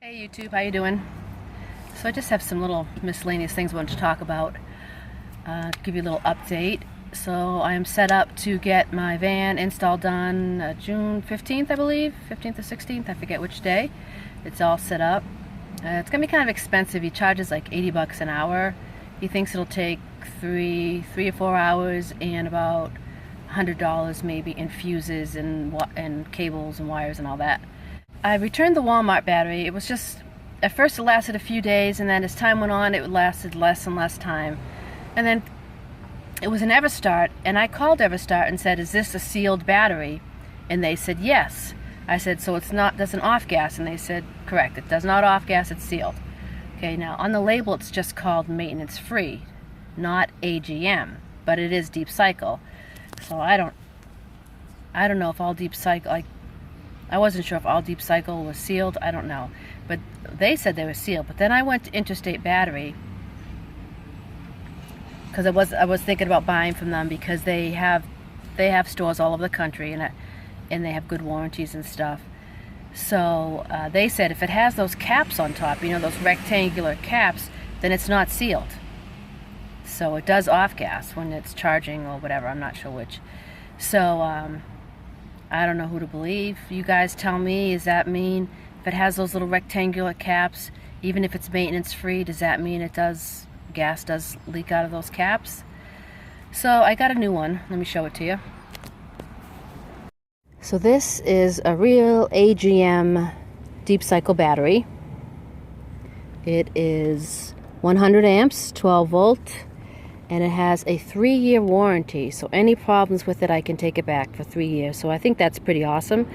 Hey YouTube, how you doing? So I just have some little miscellaneous things I wanted to talk about. Give you a little update. So I am set up to get my van install done June 15th, I believe. 15th or 16th, I forget which day. It's all set up. It's going to be kind of expensive. He charges like 80 bucks an hour. He thinks it'll take three or 4 hours and about $100 maybe in fuses and cables and wires and all that. I returned the Walmart battery. It was just, at first it lasted a few days, and then as time went on, it lasted less and less time. And then it was an Everstart, and I called Everstart and said, is this a sealed battery? And they said, yes. I said, so it's not, doesn't off-gas? And they said, correct, it does not off-gas, it's sealed. Okay, now on the label it's just called maintenance free, not AGM, but it is deep cycle. So I don't know if all deep cycle, I wasn't sure if all deep cycle was sealed. I don't know, but they said they were sealed. But then I went to Interstate Battery because I was thinking about buying from them because they have stores all over the country and they have good warranties and stuff. So they said if it has those caps on top, you know, those rectangular caps, then it's not sealed. So it does off gas when it's charging or whatever. I'm not sure which. So I don't know who to believe. You guys tell me, does that mean if it has those little rectangular caps, even if it's maintenance free, does that mean gas does leak out of those caps? So I got a new one. Let me show it to you. So this is a real AGM deep cycle battery. It is 100 amps, 12 volt. And it has a 3-year warranty, so any problems with it I can take it back for 3 years. So I think that's pretty awesome.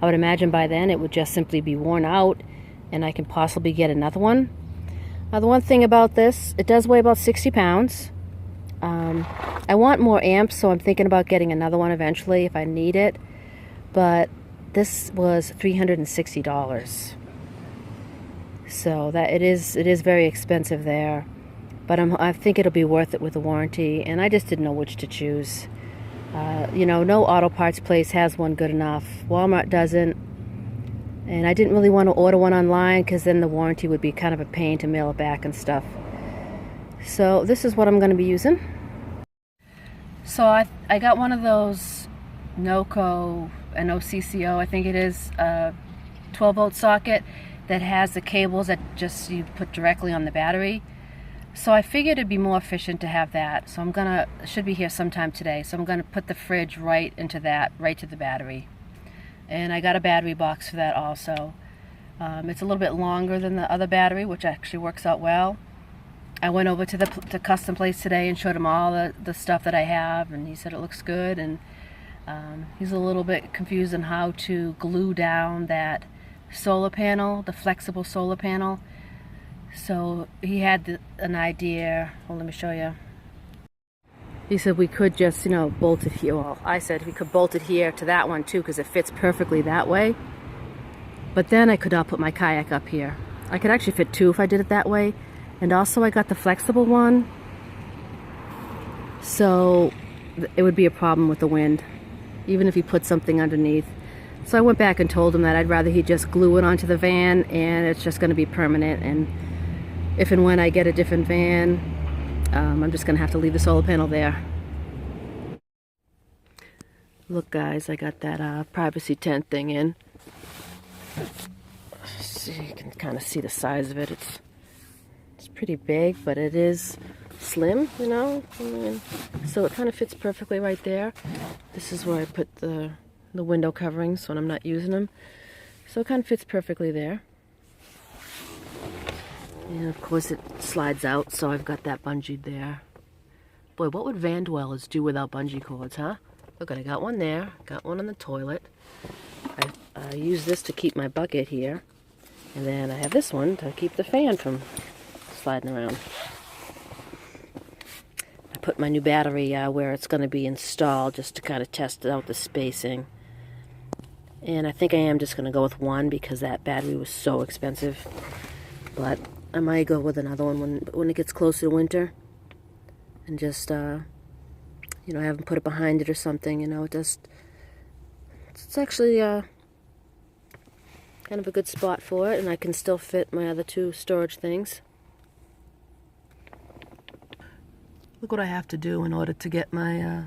I would imagine by then it would just simply be worn out and I can possibly get another one. Now the one thing about this, it does weigh about 60 pounds. I want more amps, so I'm thinking about getting another one eventually if I need it. But this was $360. So that it is very expensive there. But I think it'll be worth it with a warranty, and I just didn't know which to choose. You know, no auto parts place has one good enough. Walmart doesn't, and I didn't really want to order one online because then the warranty would be kind of a pain to mail it back and stuff. So this is what I'm going to be using. So I got one of those NOCO, an OCCO, I think it is, 12 volt socket that has the cables that just you put directly on the battery. So I figured it'd be more efficient to have that. So it should be here sometime today. So I'm gonna put the fridge right into that, right to the battery. And I got a battery box for that also. It's a little bit longer than the other battery, which actually works out well. I went over to the custom place today and showed him all the stuff that I have, and he said it looks good. And he's a little bit confused on how to glue down that solar panel, the flexible solar panel. So he had an idea. Well, let me show you. He said we could just, you know, bolt it here. Well, I said we could bolt it here to that one too because it fits perfectly that way. But then I could not put my kayak up here. I could actually fit two if I did it that way. And also I got the flexible one. So it would be a problem with the wind, even if you put something underneath. So I went back and told him that I'd rather he just glue it onto the van and it's just going to be permanent. And if and when I get a different van, I'm just going to have to leave the solar panel there. Look guys, I got that privacy tent thing in. So you can kind of see the size of it. It's pretty big, but it is slim, you know. So it kind of fits perfectly right there. This is where I put the window coverings when I'm not using them. So it kind of fits perfectly there. And of course it slides out, so I've got that bungeed there. Boy, what would van dwellers do without bungee cords, huh? Look, I got one there, got one on the toilet. I use this to keep my bucket here. And then I have this one to keep the fan from sliding around. I put my new battery where it's going to be installed just to kind of test out the spacing. And I think I am just going to go with one because that battery was so expensive. But I might go with another one when it gets closer to winter. And just, you know, have them put it behind it or something, you know. It's actually Kind of a good spot for it, and I can still fit my other two storage things. Look what I have to do in order to get my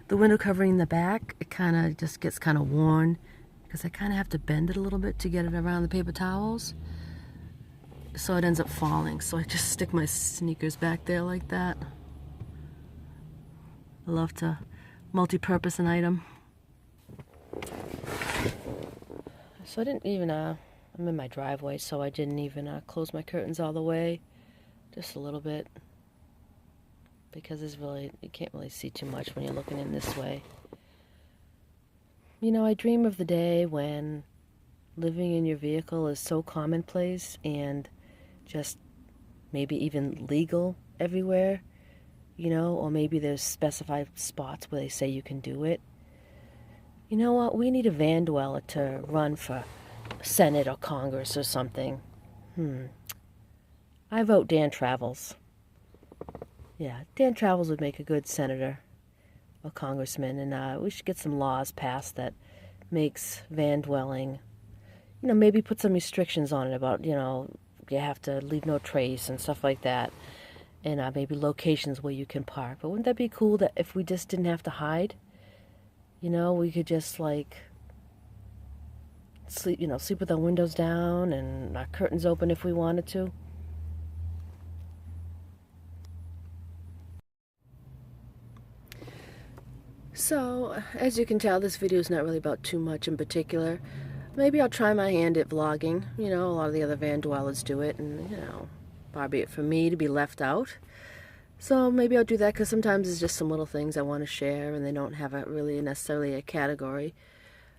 the window covering in the back. It kind of just gets kind of worn because I kind of have to bend it a little bit to get it around the paper towels. So it ends up falling. So I just stick my sneakers back there like that. I love to multi-purpose an item. So I didn't even, I'm in my driveway, so I didn't even close my curtains all the way. Just a little bit. Because there's really, you can't really see too much when you're looking in this way. You know, I dream of the day when living in your vehicle is so commonplace and just maybe even legal everywhere, you know, or maybe there's specified spots where they say you can do it. You know what? We need a van dweller to run for Senate or Congress or something. I vote Dan Travels. Yeah, Dan Travels would make a good senator or congressman, and we should get some laws passed that makes van dwelling, you know, maybe put some restrictions on it about, you know, you have to leave no trace and stuff like that, and maybe locations where you can park. But wouldn't that be cool that if we just didn't have to hide? You know, we could just like sleep, you know, sleep with our windows down and our curtains open if we wanted to. So, as you can tell, this video is not really about too much in particular. Maybe I'll try my hand at vlogging. You know, a lot of the other van dwellers do it, and, you know, far be it for me to be left out. So maybe I'll do that, because sometimes it's just some little things I want to share, and they don't have really necessarily a category.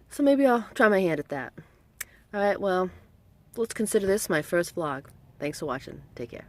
So maybe I'll try my hand at that. Alright, well, let's consider this my first vlog. Thanks for watching. Take care.